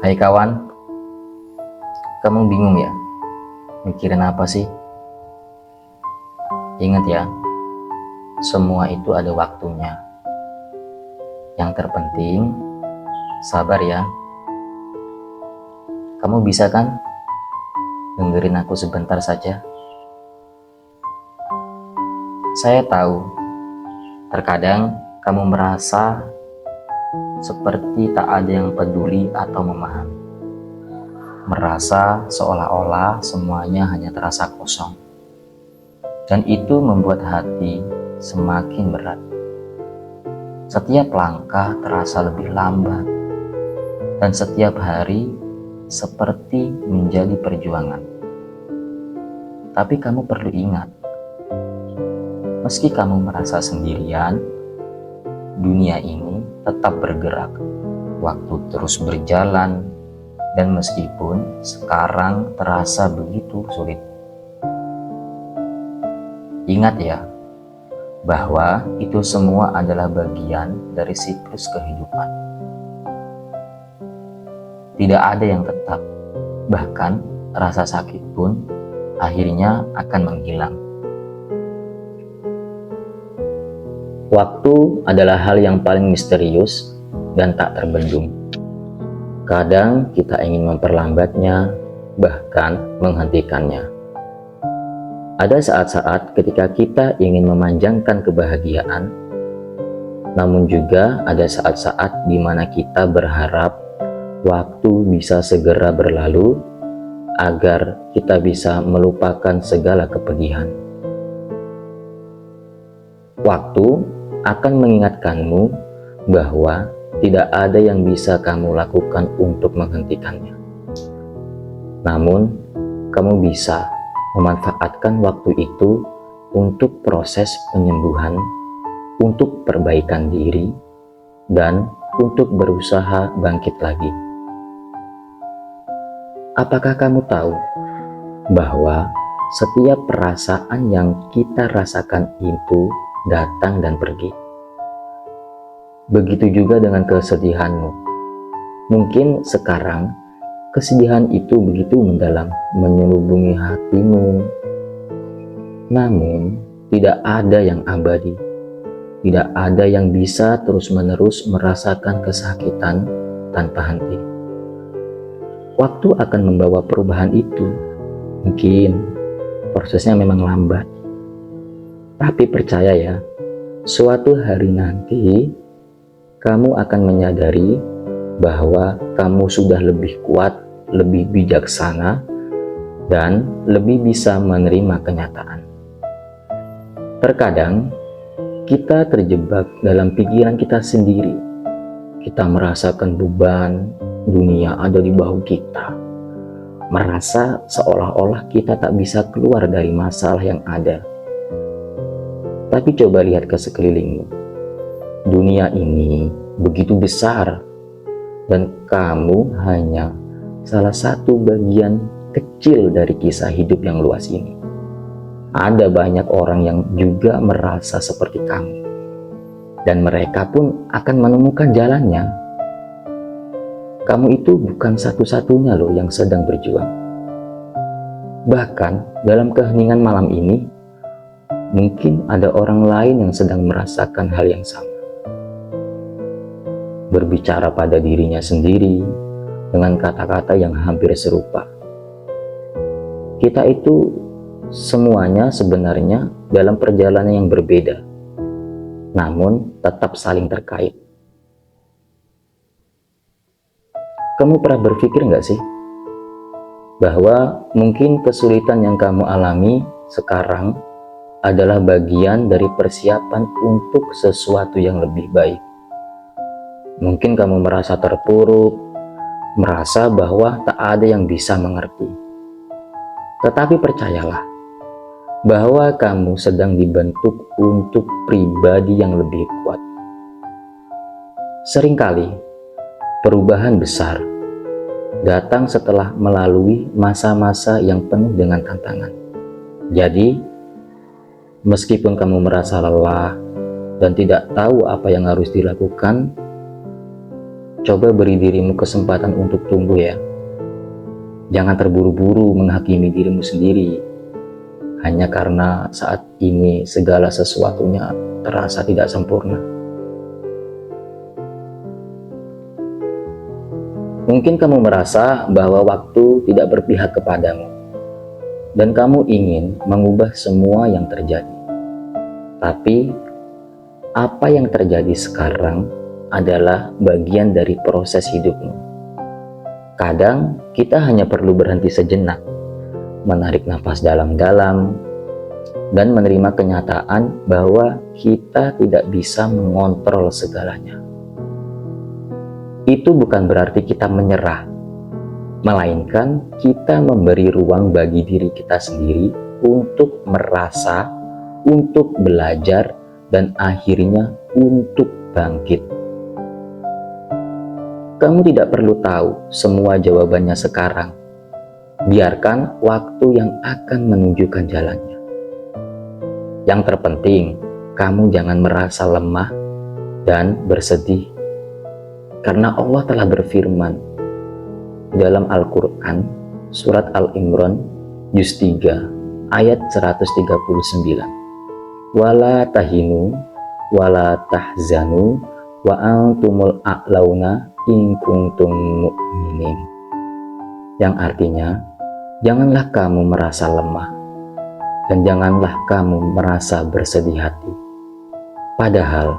Hai kawan, kamu bingung ya? Mikirin apa sih? Ingat ya, semua itu ada waktunya. Yang terpenting, sabar ya. Kamu bisa kan dengerin aku sebentar saja? Saya tahu, terkadang kamu merasa seperti tak ada yang peduli atau memahami. Merasa seolah-olah semuanya hanya terasa kosong. Dan itu membuat hati semakin berat. Setiap langkah terasa lebih lambat. Dan setiap hari seperti menjadi perjuangan. Tapi kamu perlu ingat, meski kamu merasa sendirian, dunia ini tetap bergerak, waktu terus berjalan, dan meskipun sekarang terasa begitu sulit. Ingat ya, bahwa itu semua adalah bagian dari siklus kehidupan. Tidak ada yang tetap, bahkan rasa sakit pun akhirnya akan menghilang. Waktu adalah hal yang paling misterius dan tak terbendung. Kadang kita ingin memperlambatnya, bahkan menghentikannya. Ada saat-saat ketika kita ingin memanjangkan kebahagiaan, namun juga ada saat-saat di mana kita berharap waktu bisa segera berlalu agar kita bisa melupakan segala kepedihan. Waktu akan mengingatkanmu bahwa tidak ada yang bisa kamu lakukan untuk menghentikannya. Namun, kamu bisa memanfaatkan waktu itu untuk proses penyembuhan, untuk perbaikan diri, dan untuk berusaha bangkit lagi. Apakah kamu tahu bahwa setiap perasaan yang kita rasakan itu datang dan pergi? Begitu juga dengan kesedihanmu. Mungkin sekarang kesedihan itu begitu mendalam, menyelubungi hatimu. Namun, tidak ada yang abadi. Tidak ada yang bisa terus-menerus merasakan kesakitan tanpa henti. Waktu akan membawa perubahan itu. Mungkin prosesnya memang lambat. Tapi percaya ya, suatu hari nanti kamu akan menyadari bahwa kamu sudah lebih kuat, lebih bijaksana, dan lebih bisa menerima kenyataan. Terkadang kita terjebak dalam pikiran kita sendiri. Kita merasakan beban dunia ada di bahu kita. Merasa seolah-olah kita tak bisa keluar dari masalah yang ada. Tapi coba lihat ke sekelilingmu. Dunia ini begitu besar dan kamu hanya salah satu bagian kecil dari kisah hidup yang luas ini. Ada banyak orang yang juga merasa seperti kamu dan mereka pun akan menemukan jalannya. Kamu itu bukan satu-satunya loh yang sedang berjuang. Bahkan dalam keheningan malam ini mungkin ada orang lain yang sedang merasakan hal yang sama. Berbicara pada dirinya sendiri dengan kata-kata yang hampir serupa. Kita itu semuanya sebenarnya dalam perjalanan yang berbeda, namun tetap saling terkait. Kamu pernah berpikir nggak sih bahwa mungkin kesulitan yang kamu alami sekarang adalah bagian dari persiapan untuk sesuatu yang lebih baik? Mungkin kamu merasa terpuruk, merasa bahwa tak ada yang bisa mengerti. Tetapi percayalah, bahwa kamu sedang dibentuk untuk pribadi yang lebih kuat. Seringkali, perubahan besar datang setelah melalui masa-masa yang penuh dengan tantangan. Jadi, meskipun kamu merasa lelah dan tidak tahu apa yang harus dilakukan, Coba beri dirimu kesempatan untuk tumbuh ya. Jangan terburu-buru menghakimi dirimu sendiri hanya karena saat ini segala sesuatunya terasa tidak sempurna. Mungkin kamu merasa bahwa waktu tidak berpihak kepadamu dan kamu ingin mengubah semua yang terjadi. Tapi apa yang terjadi sekarang adalah bagian dari proses hidupmu. Kadang kita hanya perlu berhenti sejenak, menarik nafas dalam-dalam, dan menerima kenyataan bahwa kita tidak bisa mengontrol segalanya. Itu bukan berarti kita menyerah, melainkan kita memberi ruang bagi diri kita sendiri untuk merasa, untuk belajar, dan akhirnya untuk bangkit. Kamu tidak perlu tahu semua jawabannya sekarang. Biarkan waktu yang akan menunjukkan jalannya. Yang terpenting, kamu jangan merasa lemah dan bersedih. Karena Allah telah berfirman dalam Al-Quran, surat Al-Imran, juz 3, ayat 139. Wala tahinu, wala tahzanu, wa antumul a'launa in kuntum mu'minin. Yang artinya, janganlah kamu merasa lemah, dan janganlah kamu merasa bersedih hati. Padahal,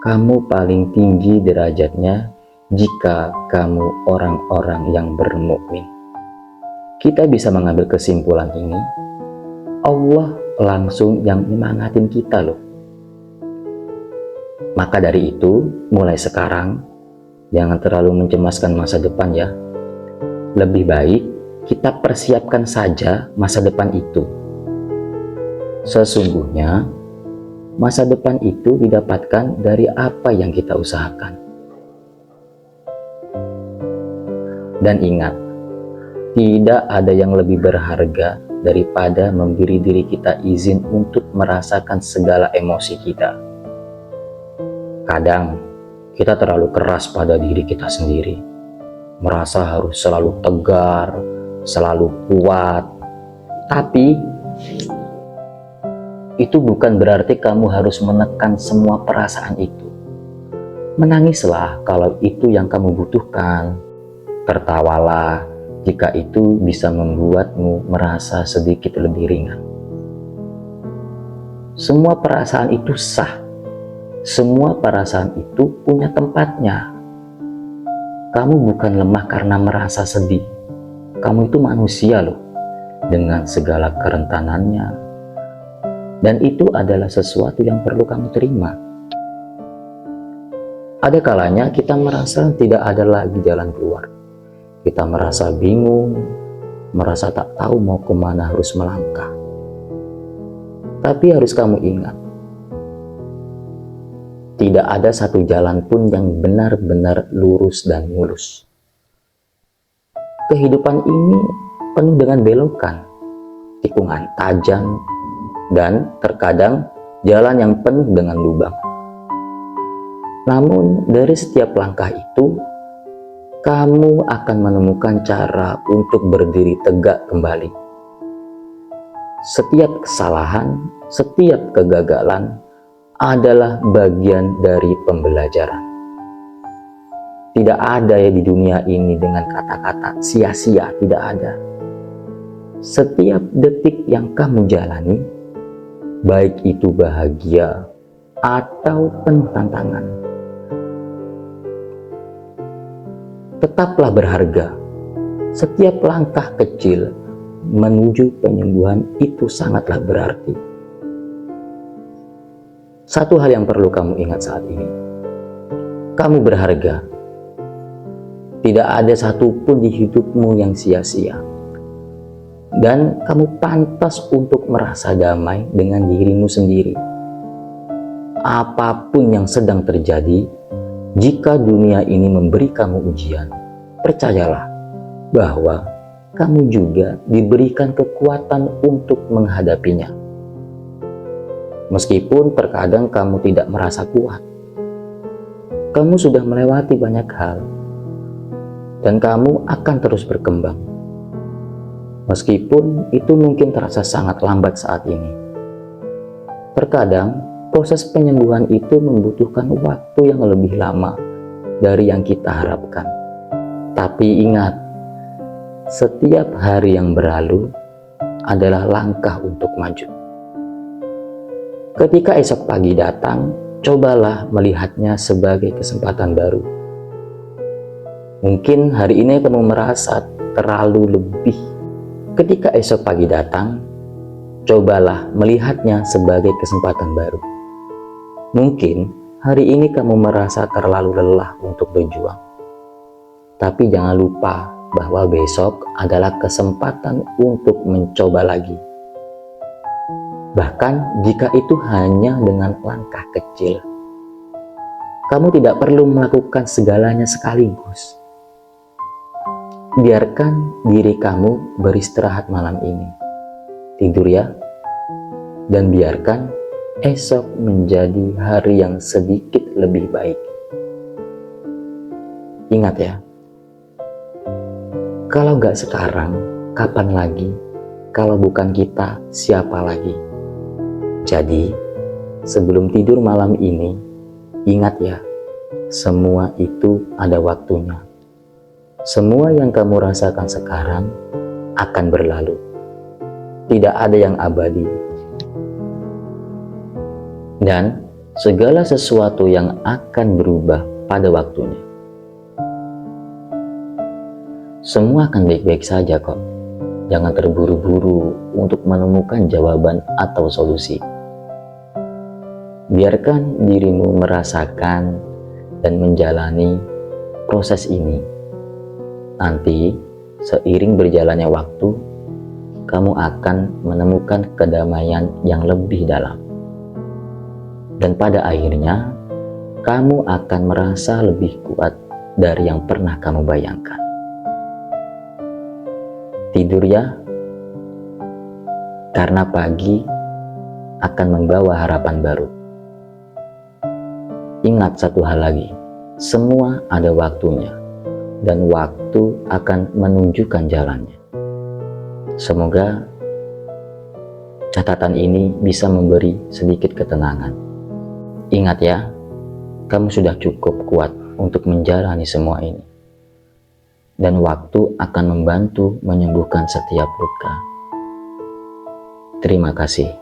kamu paling tinggi derajatnya jika kamu orang-orang yang bermukmin. Kita bisa mengambil kesimpulan ini, Allah langsung yang nyemangatin kita loh. Maka dari itu, mulai sekarang, jangan terlalu mencemaskan masa depan ya. Lebih baik kita persiapkan saja masa depan itu. Sesungguhnya, masa depan itu didapatkan dari apa yang kita usahakan. Dan ingat, tidak ada yang lebih berharga daripada memberi diri kita izin untuk merasakan segala emosi kita. Kadang, kita terlalu keras pada diri kita sendiri. Merasa harus selalu tegar, selalu kuat. Tapi, itu bukan berarti kamu harus menekan semua perasaan itu. Menangislah kalau itu yang kamu butuhkan. Tertawalah jika itu bisa membuatmu merasa sedikit lebih ringan. Semua perasaan itu sah. Semua perasaan itu punya tempatnya. Kamu bukan lemah karena merasa sedih. Kamu itu manusia loh, dengan segala kerentanannya. Dan itu adalah sesuatu yang perlu kamu terima. Ada kalanya kita merasa tidak ada lagi jalan keluar. Kita merasa bingung, merasa tak tahu mau kemana harus melangkah. Tapi harus kamu ingat, tidak ada satu jalan pun yang benar-benar lurus dan mulus. Kehidupan ini penuh dengan belokan, tikungan tajam, dan terkadang jalan yang penuh dengan lubang. Namun dari setiap langkah itu, kamu akan menemukan cara untuk berdiri tegak kembali. Setiap kesalahan, setiap kegagalan adalah bagian dari pembelajaran. Tidak ada ya di dunia ini dengan kata-kata sia-sia, tidak ada. Setiap detik yang kamu jalani, baik itu bahagia atau penuh tantangan, tetaplah berharga. Setiap langkah kecil menuju penyembuhan itu sangatlah berarti. Satu hal yang perlu kamu ingat saat ini, kamu berharga. Tidak ada satupun di hidupmu yang sia-sia. Dan kamu pantas untuk merasa damai dengan dirimu sendiri. Apapun yang sedang terjadi, jika dunia ini memberi kamu ujian, percayalah bahwa kamu juga diberikan kekuatan untuk menghadapinya. Meskipun terkadang kamu tidak merasa kuat, kamu sudah melewati banyak hal, dan kamu akan terus berkembang. Meskipun itu mungkin terasa sangat lambat saat ini. Terkadang, proses penyembuhan itu membutuhkan waktu yang lebih lama dari yang kita harapkan. Tapi ingat, setiap hari yang berlalu adalah langkah untuk maju. Ketika esok pagi datang, cobalah melihatnya sebagai kesempatan baru. Mungkin hari ini kamu merasa terlalu lebih. Ketika esok pagi datang, cobalah melihatnya sebagai kesempatan baru. Mungkin hari ini kamu merasa terlalu lelah untuk berjuang. Tapi jangan lupa bahwa besok adalah kesempatan untuk mencoba lagi. Bahkan jika itu hanya dengan langkah kecil. Kamu tidak perlu melakukan segalanya sekaligus. Biarkan diri kamu beristirahat malam ini. Tidur ya. Dan biarkan esok menjadi hari yang sedikit lebih baik. Ingat ya, kalau gak sekarang, kapan lagi? Kalau bukan kita, siapa lagi? Jadi, sebelum tidur malam ini, ingat ya, semua itu ada waktunya. Semua yang kamu rasakan sekarang akan berlalu. Tidak ada yang abadi. Dan segala sesuatu yang akan berubah pada waktunya. Semua akan baik-baik saja kok. Jangan terburu-buru untuk menemukan jawaban atau solusi. Biarkan dirimu merasakan dan menjalani proses ini. Nanti, seiring berjalannya waktu, kamu akan menemukan kedamaian yang lebih dalam. Dan pada akhirnya, kamu akan merasa lebih kuat dari yang pernah kamu bayangkan. Tidur ya, karena pagi akan membawa harapan baru. Ingat satu hal lagi, semua ada waktunya. Dan waktu akan menunjukkan jalannya. Semoga catatan ini bisa memberi sedikit ketenangan. Ingat ya, kamu sudah cukup kuat untuk menjalani semua ini. Dan waktu akan membantu menyembuhkan setiap luka. Terima kasih.